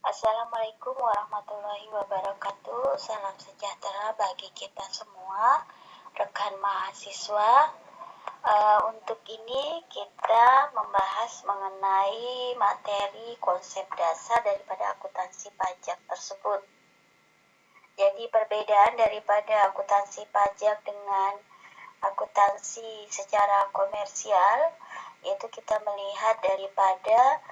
Assalamualaikum warahmatullahi wabarakatuh. Salam sejahtera bagi kita semua, rekan mahasiswa. Untuk ini kita membahas mengenai materi konsep dasar daripada akuntansi pajak tersebut. Jadi perbedaan daripada akuntansi pajak dengan akuntansi secara komersial, yaitu kita melihat daripada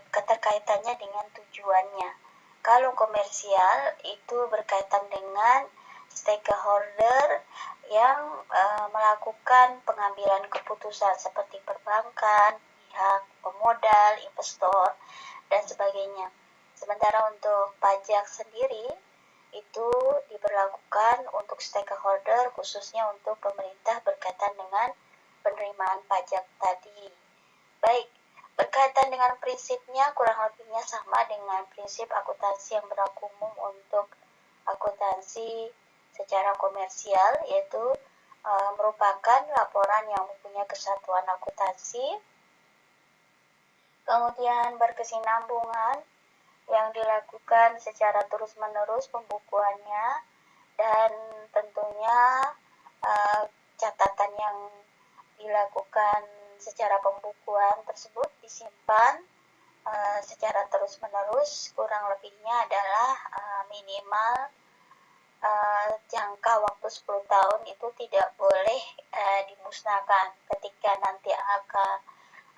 keterkaitannya dengan tujuannya. Kalau komersial itu berkaitan dengan stakeholder yang melakukan pengambilan keputusan seperti perbankan, pihak pemodal, investor, dan sebagainya. Sementara untuk pajak sendiri itu diberlakukan untuk stakeholder, khususnya untuk pemerintah berkaitan dengan penerimaan pajak tadi. Baik, berkaitan dengan prinsipnya kurang lebihnya sama dengan prinsip akuntansi yang berlaku umum untuk akuntansi secara komersial, yaitu merupakan laporan yang mempunyai kesatuan akuntansi, kemudian berkesinambungan yang dilakukan secara terus-menerus pembukuannya, dan tentunya catatan yang dilakukan secara pembukuan tersebut disimpan secara terus-menerus, kurang lebihnya adalah minimal jangka waktu 10 tahun itu tidak boleh dimusnahkan. Ketika nanti akan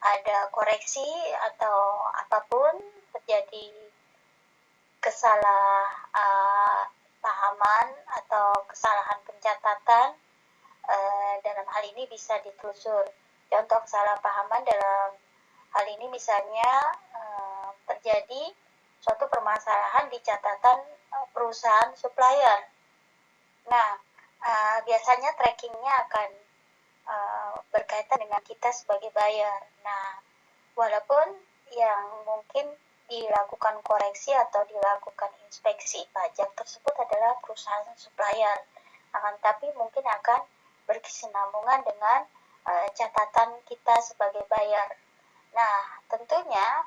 ada koreksi atau apapun terjadi kesalahpahaman atau kesalahan pencatatan, dalam hal ini bisa ditelusur. Contoh kesalahpahaman dalam hal ini misalnya terjadi suatu permasalahan di catatan perusahaan supplier. Nah, biasanya trackingnya akan berkaitan dengan kita sebagai buyer. Nah, walaupun yang mungkin dilakukan koreksi atau dilakukan inspeksi pajak tersebut adalah perusahaan supplier, akan tapi mungkin akan berkesinambungan dengan catatan kita sebagai buyer. Nah, tentunya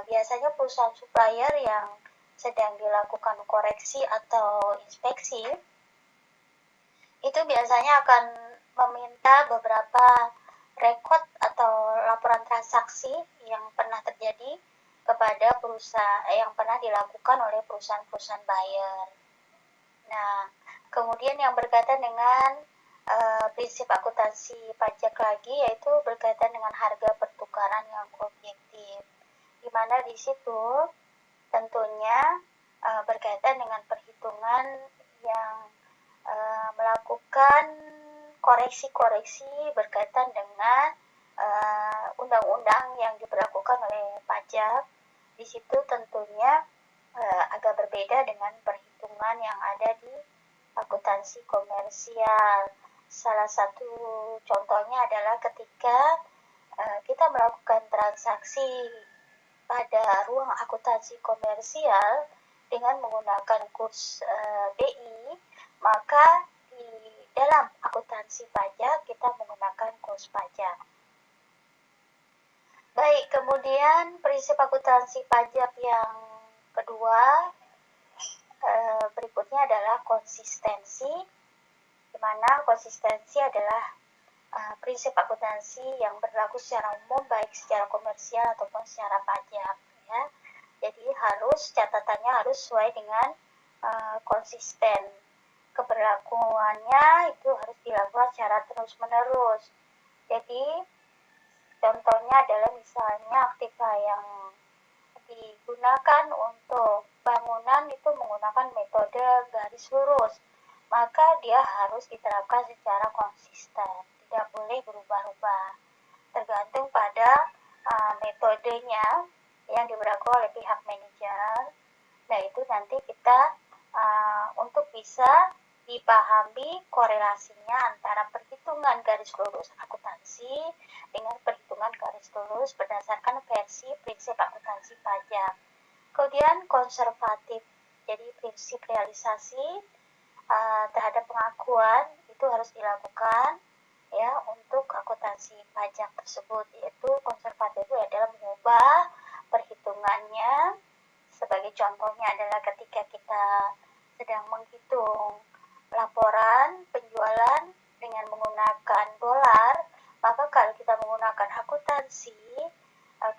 biasanya perusahaan supplier yang sedang dilakukan koreksi atau inspeksi itu biasanya akan meminta beberapa rekod atau laporan transaksi yang pernah terjadi kepada perusahaan yang pernah dilakukan oleh perusahaan-perusahaan buyer. Nah, kemudian yang berkaitan dengan prinsip akuntansi pajak lagi, yaitu berkaitan dengan harga pertukaran yang objektif, di mana di situ tentunya berkaitan dengan perhitungan yang melakukan koreksi-koreksi berkaitan dengan undang-undang yang diberlakukan oleh pajak. Di situ tentunya agak berbeda dengan perhitungan yang ada di akuntansi komersial. Salah satu contohnya adalah ketika kita melakukan transaksi pada ruang akuntansi komersial dengan menggunakan kurs BI, maka di dalam akuntansi pajak kita menggunakan kurs pajak. Baik, kemudian prinsip akuntansi pajak yang kedua berikutnya adalah konsistensi, di mana konsistensi adalah prinsip akuntansi yang berlaku secara umum baik secara komersial ataupun secara pajak, ya. Jadi catatannya harus sesuai dengan konsisten. Keberlakuannya itu harus dilakukan secara terus-menerus. Jadi contohnya adalah misalnya aktiva yang digunakan untuk bangunan itu menggunakan metode garis lurus, maka dia harus diterapkan secara konsisten, tidak boleh berubah-ubah, tergantung pada metodenya yang diberlakukan oleh pihak manajer. Nah, itu nanti kita untuk bisa dipahami korelasinya antara perhitungan garis lurus akuntansi dengan perhitungan garis lurus berdasarkan versi prinsip akuntansi pajak. Kemudian konservatif, jadi prinsip realisasi terhadap pengakuan itu harus dilakukan ya untuk akuntansi pajak tersebut, yaitu konservatif itu adalah mengubah perhitungannya Sebagai contohnya adalah ketika kita sedang menghitung laporan penjualan dengan menggunakan dolar, maka kalau kita menggunakan akuntansi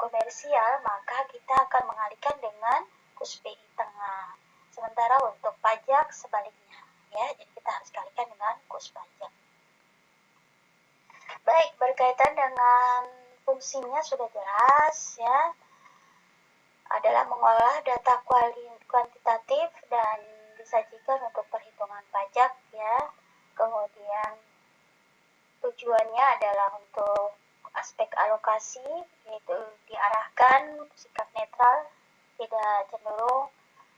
komersial, maka kita akan mengalihkan dengan kurs BI tengah. Sementara untuk pajak sebaliknya, ya, jadi kita harus kalikan dengan kurs pajak. Baik, berkaitan dengan fungsinya sudah jelas, ya, adalah mengolah data kuantitatif dan disajikan untuk perhitungan pajak, ya. Kemudian tujuannya adalah untuk aspek alokasi, yaitu diarahkan sikap netral, tidak cenderung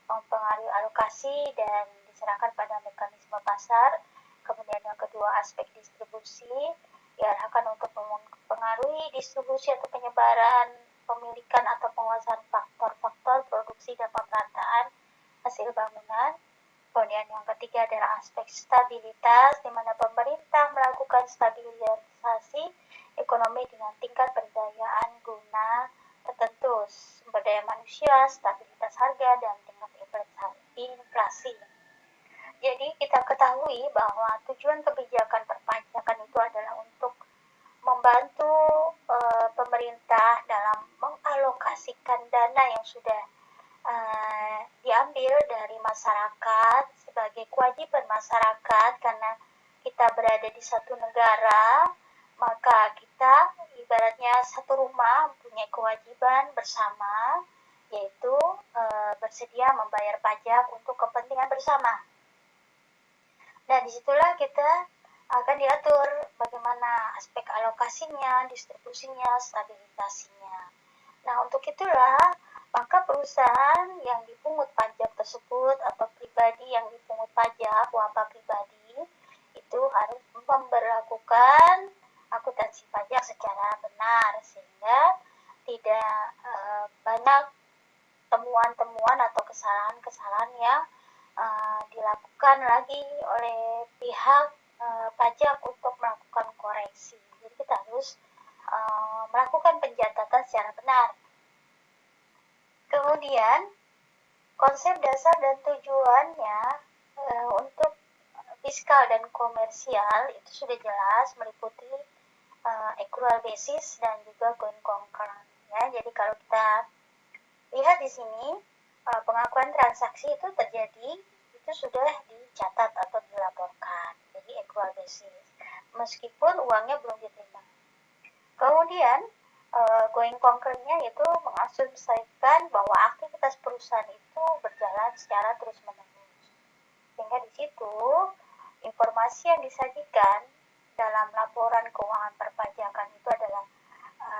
mempengaruhi alokasi dan diserahkan pada mekanisme pasar. Kemudian yang kedua, aspek distribusi, diarahkan untuk mempengaruhi distribusi atau penyebaran pemilikan atau penguasaan faktor-faktor produksi dan pemerataan hasil bangunan. Kemudian yang ketiga adalah aspek stabilitas, di mana pemerintah melakukan stabilisasi ekonomi dengan tingkat perdayaan guna tertentu, sumber daya manusia, stabilitas harga, dan tingkat inflasi. Jadi kita ketahui bahwa tujuan kebijakan perpajakan itu adalah untuk membantu pemerintah dalam mengalokasikan dana yang sudah diambil dari masyarakat sebagai kewajiban masyarakat, karena kita berada di satu negara, maka kita ibaratnya satu rumah punya kewajiban bersama, yaitu bersedia membayar pajak untuk kepentingan bersama. Nah, disitulah kita akan diatur bagaimana aspek alokasinya, distribusinya, stabilitasnya. Nah, untuk itulah maka perusahaan yang dipungut pajak tersebut atau pribadi yang dipungut pajak, waba pribadi, itu harus memberlakukan akuntansi pajak secara benar, sehingga tidak banyak temuan-temuan atau kesalahan-kesalahan yang dilakukan lagi oleh pihak pajak untuk melakukan koreksi. Jadi kita harus melakukan pencatatan secara benar. Kemudian konsep dasar dan tujuannya untuk fiskal dan komersial itu sudah jelas, meliputi accrual basis dan juga going concern. Ya, jadi kalau kita lihat di sini pengakuan transaksi itu terjadi, itu sudah dicatat atau dilaporkan. Jadi accrual basis, meskipun uangnya belum diterima. Kemudian going concern-nya itu mengasumsikan bahwa aktivitas perusahaan itu berjalan secara terus-menerus. Sehingga di situ informasi yang disajikan dalam laporan keuangan perpajakan itu adalah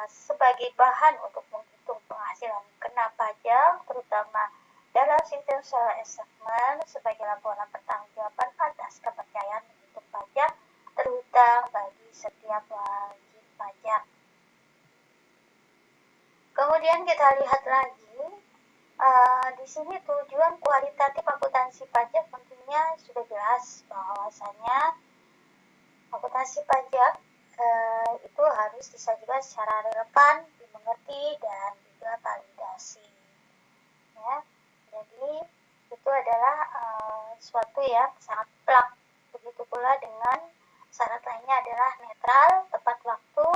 sebagai bahan untuk menghitung penghasilan kena pajak, terutama dalam sistem seller assessment sebagai laporan pertanggungjawaban atas kepercayaan untuk pajak terhutang bagi setiap wajib pajak. Kemudian kita lihat lagi, di sini tujuan kualitatif akuntansi pajak tentunya sudah jelas bahwasanya akuntansi pajak itu harus disajikan secara relevan, dimengerti, dan juga validasi. Ya, jadi itu adalah suatu yang sangat plak. Begitu pula dengan syarat lainnya adalah netral, tepat waktu,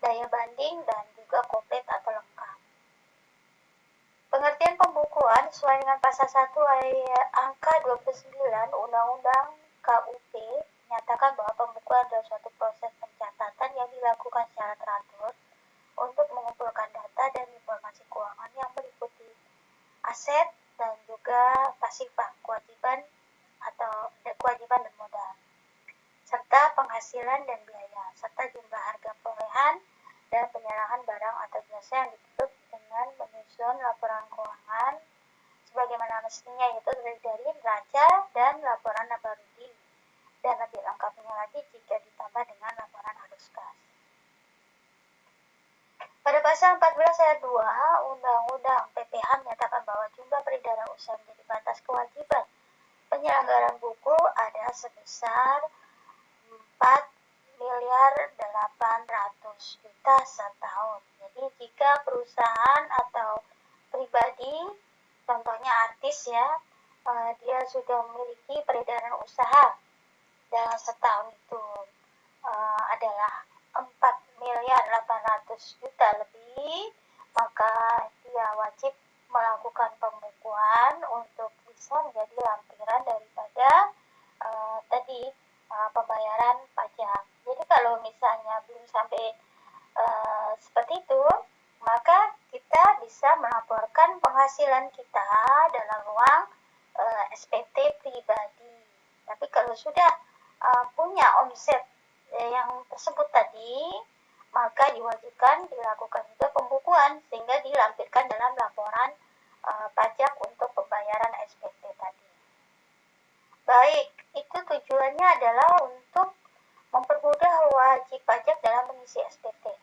daya banding, dan juga komplit atau lengkap. Pengertian pembukuan sesuai dengan pasal 1 ayat angka 29 Undang-Undang KUP menyatakan bahwa pembukuan adalah suatu proses pencatatan yang dilakukan secara teratur untuk mengumpulkan data dan informasi keuangan yang meliputi aset dan juga pasif kewajiban atau kewajiban dan modal, serta penghasilan dan biaya, serta jumlah harga perolehan dan penyerahan barang atau jasa yang ditutup dengan menyusun laporan keuangan sebagaimana mestinya, yaitu terdiri dari neraca dan laporan laba rugi, dan lebih lengkapnya lagi jika ditambah dengan laporan arus kas. Pada pasal 14 ayat 2 Undang-Undang PPH menyatakan bahwa jumlah peredaran usaha menjadi batas kewajiban penyelenggaraan buku ada sebesar 4.800.000.000 setahun. Jadi jika perusahaan atau pribadi Contohnya artis ya, dia sudah memiliki peredaran usaha dalam setahun itu adalah 4.800.000.000 lebih, maka dia wajib melakukan pembukuan untuk bisa menjadi lampiran daripada pembayaran pajak. Jadi kalau misalnya belum sampai seperti itu, maka kita bisa melaporkan penghasilan kita dalam ruang SPT pribadi. Tapi kalau sudah punya omset yang tersebut tadi, maka diwajibkan dilakukan juga pembukuan sehingga dilampirkan dalam laporan pajak untuk pembayaran SPT tadi. Baik, itu tujuannya adalah untuk mempermudah wajib pajak dalam mengisi SPT.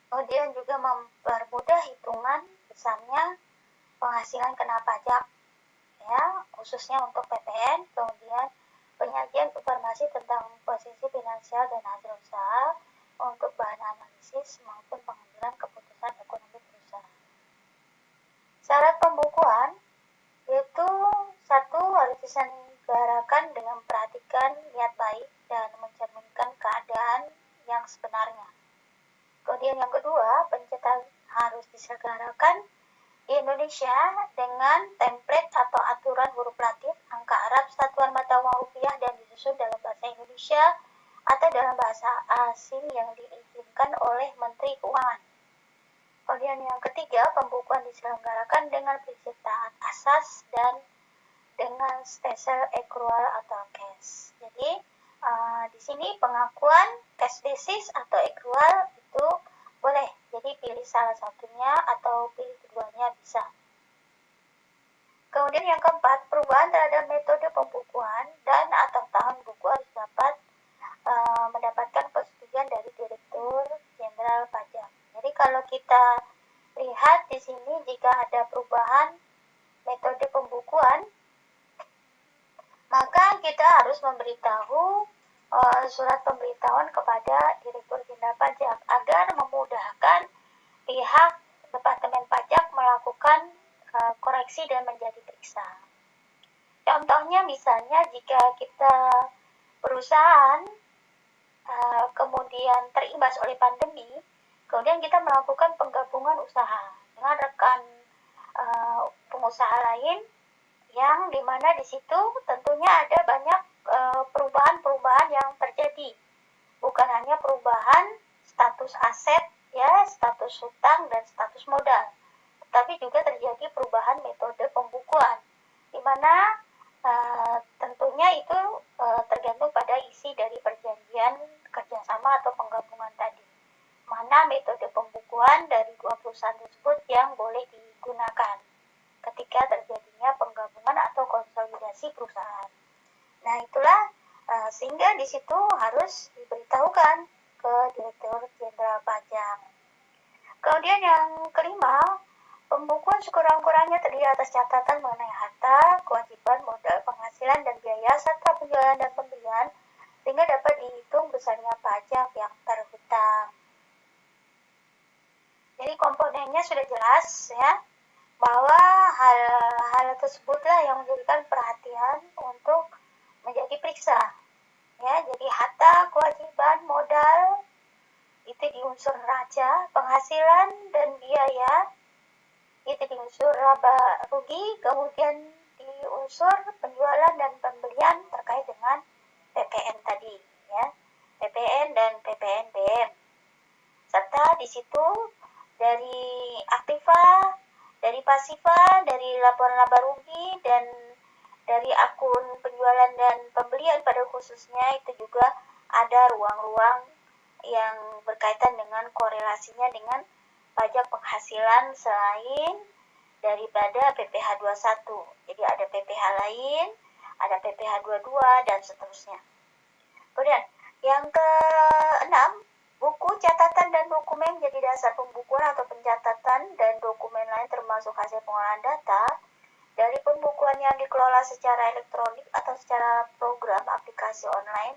Kemudian juga mempermudah hitungan besarnya penghasilan kena pajak, ya, khususnya untuk PPN, kemudian penyajian informasi tentang posisi finansial dan hasil usaha untuk bahan analisis maupun pengambilan keputusan ekonomi perusahaan. Syarat pembukuan yaitu 1. Harus diselenggarakan dengan memperhatikan niat baik dan mencerminkan keadaan yang sebenarnya. Kemudian yang kedua, pencetakan harus diselenggarakan di Indonesia dengan template atau aturan huruf Latin, angka Arab, satuan mata uang rupiah dan disusun dalam bahasa Indonesia atau dalam bahasa asing yang diizinkan oleh Menteri Keuangan. Kemudian yang ketiga, pembukuan diselenggarakan dengan prinsip taat asas dan dengan special accrual atau cash. Jadi di sini pengakuan cash basis atau accrual itu boleh. Jadi pilih salah satunya atau pilih keduanya bisa. Kemudian yang keempat, perubahan terhadap metode pembukuan dan atau tahun buku harus dapat mendapatkan persetujuan dari Direktur Jenderal Pajak. Jadi kalau kita lihat di sini jika ada perubahan metode pembukuan, maka kita harus memberitahu surat pemberitahuan kepada Direktur Jenderal Pajak agar memudahkan pihak Departemen Pajak melakukan koreksi dan menjadi periksa. Contohnya misalnya jika kita perusahaan kemudian terimbas oleh pandemi, kemudian kita melakukan penggabungan usaha dengan rekan pengusaha lain, yang dimana di situ tentunya ada banyak perubahan-perubahan yang terjadi, bukan hanya perubahan status aset, ya, status hutang dan status modal, tetapi juga terjadi perubahan metode pembukuan, di mana tentunya itu tergantung pada isi dari perjanjian kerjasama atau penggabungan tadi. Mana metode pembukuan dari dua perusahaan tersebut yang boleh digunakan ketika terjadinya penggabungan atau konsolidasi perusahaan. Nah, itulah sehingga di situ harus diberitahukan ke Direktur Jenderal Pajak. Kemudian yang kelima, pembukuan sekurang-kurangnya terdiri atas catatan mengenai harta, kewajiban, modal, penghasilan, dan biaya, serta penjualan dan pembelian, sehingga dapat dihitung besarnya pajak yang terhutang. Jadi komponennya sudah jelas, ya, bahwa hal-hal tersebutlah yang menjadikan perhatian untuk menjadi periksa. Ya, jadi harta, kewajiban, modal itu di unsur neraca, penghasilan dan biaya itu di unsur laba rugi, kemudian di unsur penjualan dan pembelian terkait dengan PPN tadi, ya, PPN dan PPNBM, serta di situ dari aktiva, dari pasifa, dari laporan laba rugi, dan dari akun penjualan dan pembelian pada khususnya itu juga ada ruang-ruang yang berkaitan dengan korelasinya dengan pajak penghasilan selain daripada PPh 21. Jadi ada PPh lain, ada PPh 22 dan seterusnya. Kemudian yang keenam, buku catatan dan dokumen menjadi dasar pembukuan atau pencatatan dan dokumen lain termasuk hasil pengolahan data dari pembukuan yang dikelola secara elektronik atau secara program aplikasi online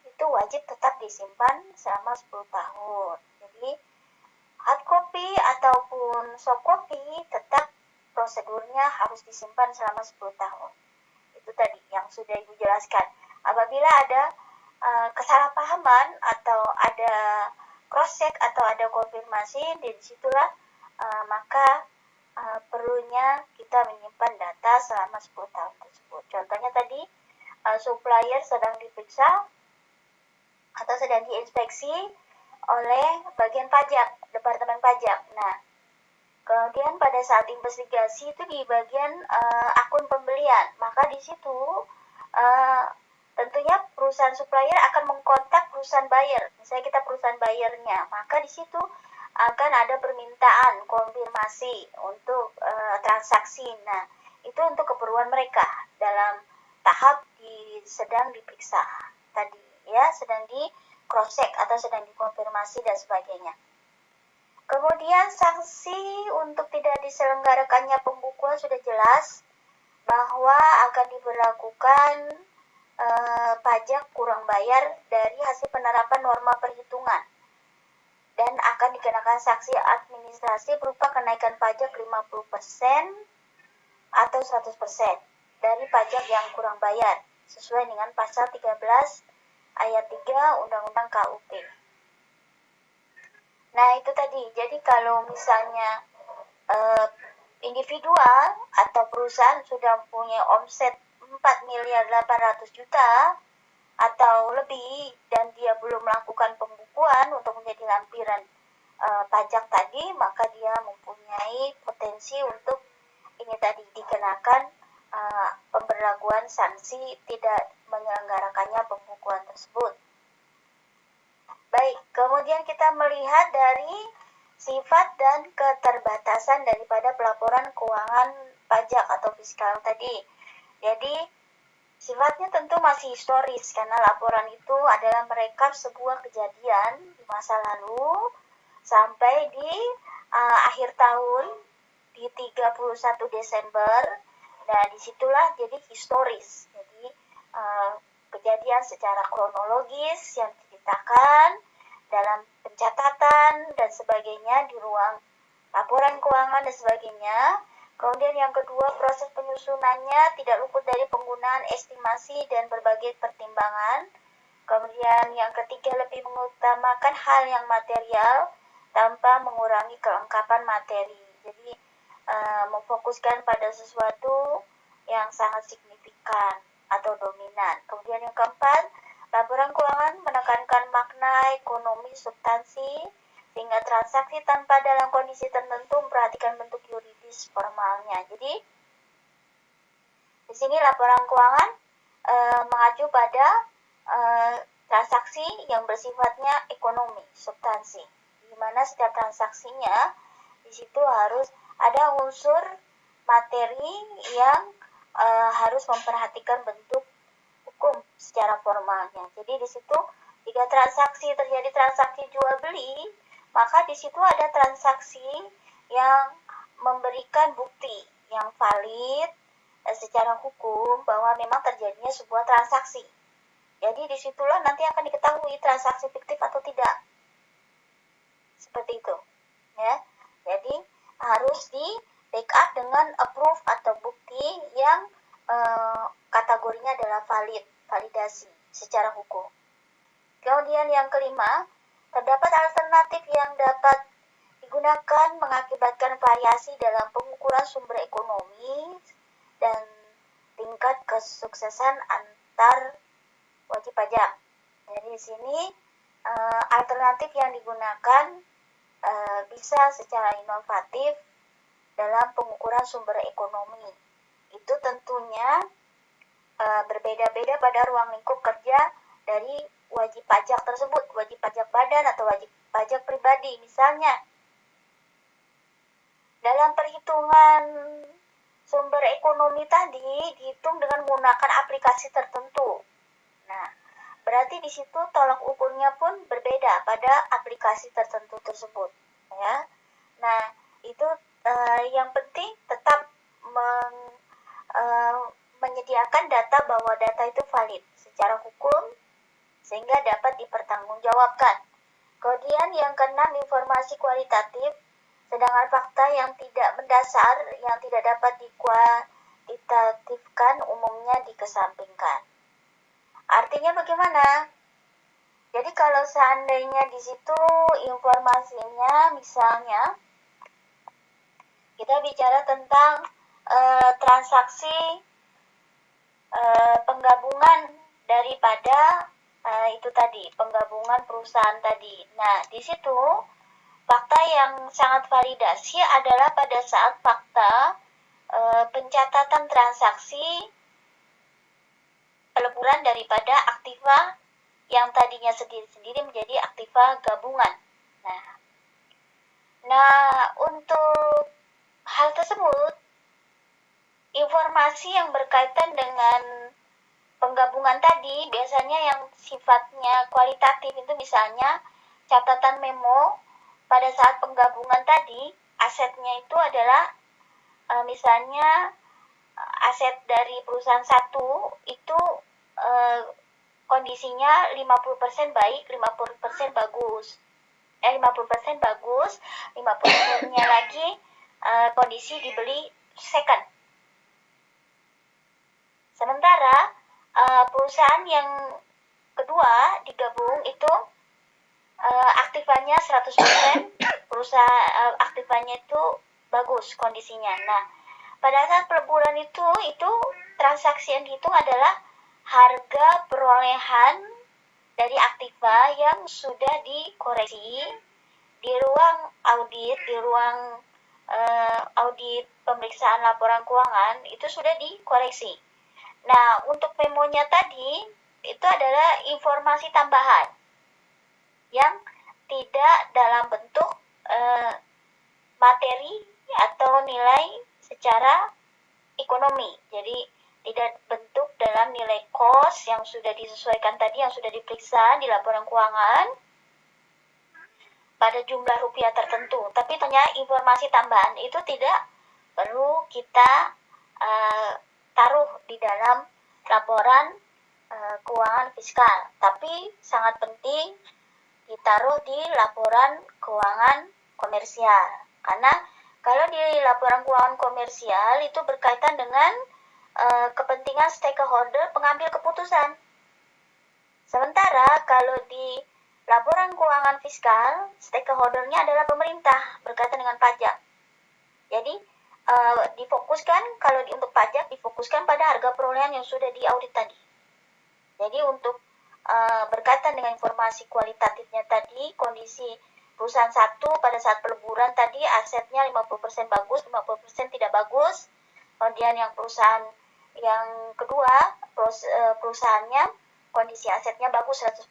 itu wajib tetap disimpan selama 10 tahun. Jadi hard copy ataupun soft copy tetap prosedurnya harus disimpan selama 10 tahun. Itu tadi yang sudah Ibu jelaskan. Apabila ada kesalahpahaman atau ada cross-check atau ada konfirmasi, disitulah maka perlunya kita menyimpan data selama 10 tahun tersebut. Contohnya tadi, supplier sedang diperiksa atau sedang diinspeksi oleh bagian pajak, Departemen Pajak. Nah, kemudian pada saat investigasi itu di bagian akun pembelian, maka di situ tentunya perusahaan supplier akan mengkontak perusahaan buyer. Misalnya kita perusahaan buyernya, maka di situ akan ada permintaan konfirmasi untuk transaksi. Nah, itu untuk keperluan mereka dalam tahap sedang diperiksa tadi, ya, sedang di cross check atau sedang dikonfirmasi dan sebagainya. Kemudian sanksi untuk tidak diselenggarakannya pembukuan sudah jelas bahwa akan diberlakukan pajak kurang bayar dari hasil penerapan norma perhitungan dan akan dikenakan sanksi administrasi berupa kenaikan pajak 50% atau 100% dari pajak yang kurang bayar sesuai dengan pasal 13 ayat 3 Undang-Undang KUP. Nah, itu tadi. Jadi kalau misalnya individual atau perusahaan sudah punya omset 4.800.000.000 atau lebih dan dia belum melakukan pembukuan untuk menjadi lampiran pajak tadi, maka dia mempunyai potensi untuk ini tadi dikenakan pemberlakuan sanksi tidak menyelenggarakannya pembukuan tersebut. Baik, kemudian kita melihat dari sifat dan keterbatasan daripada pelaporan keuangan pajak atau fiskal tadi. Jadi, sifatnya tentu masih historis karena laporan itu adalah merekap sebuah kejadian di masa lalu sampai di akhir tahun di 31 Desember. Nah, disitulah jadi historis. Jadi, kejadian secara kronologis yang diceritakan dalam pencatatan dan sebagainya di ruang laporan keuangan dan sebagainya. Kemudian yang kedua, proses penyusunannya tidak luput dari penggunaan estimasi dan berbagai pertimbangan. Kemudian yang ketiga, lebih mengutamakan hal yang material tanpa mengurangi kelengkapan materi. Jadi memfokuskan pada sesuatu yang sangat signifikan atau dominan. Kemudian yang keempat, laporan keuangan menekankan makna ekonomi substansi sehingga transaksi tanpa dalam kondisi tertentu memperhatikan bentuk yuridis formalnya. Jadi di sini laporan keuangan mengacu pada transaksi yang bersifatnya ekonomi substansi, di mana setiap transaksinya di situ harus ada unsur materi yang harus memperhatikan bentuk hukum secara formalnya. Jadi di situ jika terjadi transaksi jual beli, maka di situ ada transaksi yang memberikan bukti yang valid secara hukum bahwa memang terjadinya sebuah transaksi. Jadi disitulah nanti akan diketahui transaksi fiktif atau tidak. Seperti itu, ya. Jadi harus di backup dengan approve atau bukti yang kategorinya adalah validasi secara hukum. Kemudian yang kelima, terdapat alternatif yang dapat digunakan mengakibatkan variasi dalam pengukuran sumber ekonomi dan tingkat kesuksesan antar wajib pajak. Jadi di sini alternatif yang digunakan bisa secara inovatif dalam pengukuran sumber ekonomi. Itu tentunya berbeda-beda pada ruang lingkup kerja dari wajib pajak tersebut, wajib pajak badan atau wajib pajak pribadi. Misalnya, dalam perhitungan sumber ekonomi tadi dihitung dengan menggunakan aplikasi tertentu. Nah, berarti di situ tolak ukurnya pun berbeda pada aplikasi tertentu tersebut, ya. Nah, itu yang penting tetap menyediakan data bahwa data itu valid secara hukum sehingga dapat dipertanggungjawabkan. Kemudian yang keenam, informasi kualitatif Sedangkan fakta yang tidak mendasar, yang tidak dapat dikuantitatifkan umumnya dikesampingkan. Artinya bagaimana? Jadi kalau seandainya di situ informasinya misalnya kita bicara tentang transaksi penggabungan daripada itu tadi, penggabungan perusahaan tadi. Nah, di situ fakta yang sangat validasi adalah pada saat fakta pencatatan transaksi peleburan daripada aktiva yang tadinya sendiri-sendiri menjadi aktiva gabungan. Nah, untuk hal tersebut, informasi yang berkaitan dengan penggabungan tadi biasanya yang sifatnya kualitatif itu misalnya catatan memo pada saat penggabungan tadi, asetnya itu adalah misalnya aset dari perusahaan satu itu kondisinya 50% baik, 50% bagus. 50% bagus, 50%-nya lagi kondisi dibeli second. Sementara perusahaan yang kedua digabung itu aktifannya 100%, perusahaan aktifannya itu bagus kondisinya. Nah, pada saat peleburan itu transaksi yang dihitung adalah harga perolehan dari aktiva yang sudah dikoreksi di ruang audit, di ruang audit pemeriksaan laporan keuangan itu sudah dikoreksi. Nah, untuk memonya tadi itu adalah informasi tambahan yang tidak dalam bentuk materi atau nilai secara ekonomi. Jadi tidak bentuk dalam nilai cost yang sudah disesuaikan tadi, yang sudah diperiksa di laporan keuangan pada jumlah rupiah tertentu. Tapi hanya informasi tambahan itu tidak perlu kita taruh di dalam laporan keuangan fiskal. Tapi sangat penting ditaruh di laporan keuangan komersial. Karena kalau di laporan keuangan komersial itu berkaitan dengan kepentingan stakeholder pengambil keputusan. Sementara kalau di laporan keuangan fiskal, stakeholdernya adalah pemerintah berkaitan dengan pajak. Jadi difokuskan kalau untuk pajak difokuskan pada harga perolehan yang sudah diaudit tadi. Jadi untuk berkaitan dengan informasi kualitatifnya tadi, kondisi perusahaan satu pada saat peleburan tadi asetnya 50% bagus, 50% tidak bagus. Kemudian yang perusahaan yang kedua, perusahaannya kondisi asetnya bagus 100%.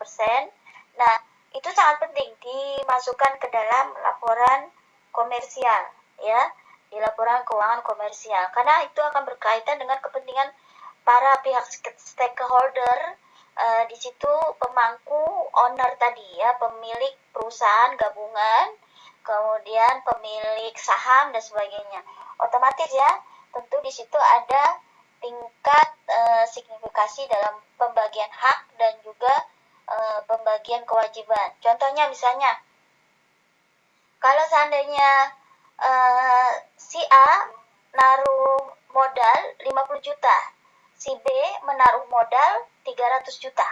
Nah, itu sangat penting dimasukkan ke dalam laporan komersial, ya, di laporan keuangan komersial. Karena itu akan berkaitan dengan kepentingan para pihak stakeholder. Di situ pemangku owner tadi, ya, pemilik perusahaan gabungan, kemudian pemilik saham dan sebagainya. Otomatis ya, tentu di situ ada tingkat signifikasi dalam pembagian hak dan juga pembagian kewajiban. Contohnya misalnya, kalau seandainya si A naruh modal 50 juta, si B menaruh modal 300 juta.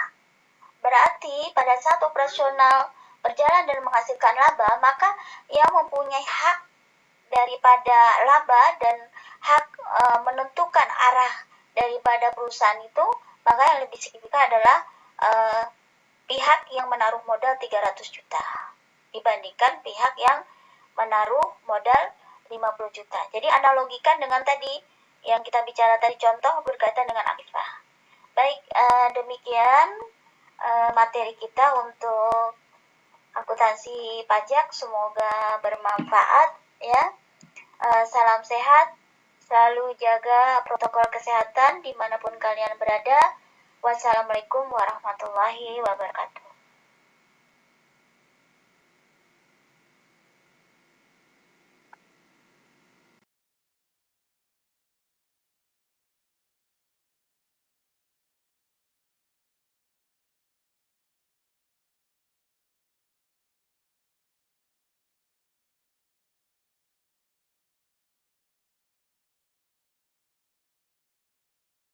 Berarti pada saat operasional berjalan dan menghasilkan laba, maka yang mempunyai hak daripada laba dan hak menentukan arah daripada perusahaan itu, maka yang lebih signifikan adalah pihak yang menaruh modal 300 juta dibandingkan pihak yang menaruh modal 50 juta. Jadi analogikan dengan tadi yang kita bicara tadi, contoh berkaitan dengan aktiva. Baik, demikian materi kita untuk akuntansi pajak. Semoga bermanfaat, ya. Salam sehat, selalu jaga protokol kesehatan dimanapun kalian berada. Wassalamualaikum warahmatullahi wabarakatuh.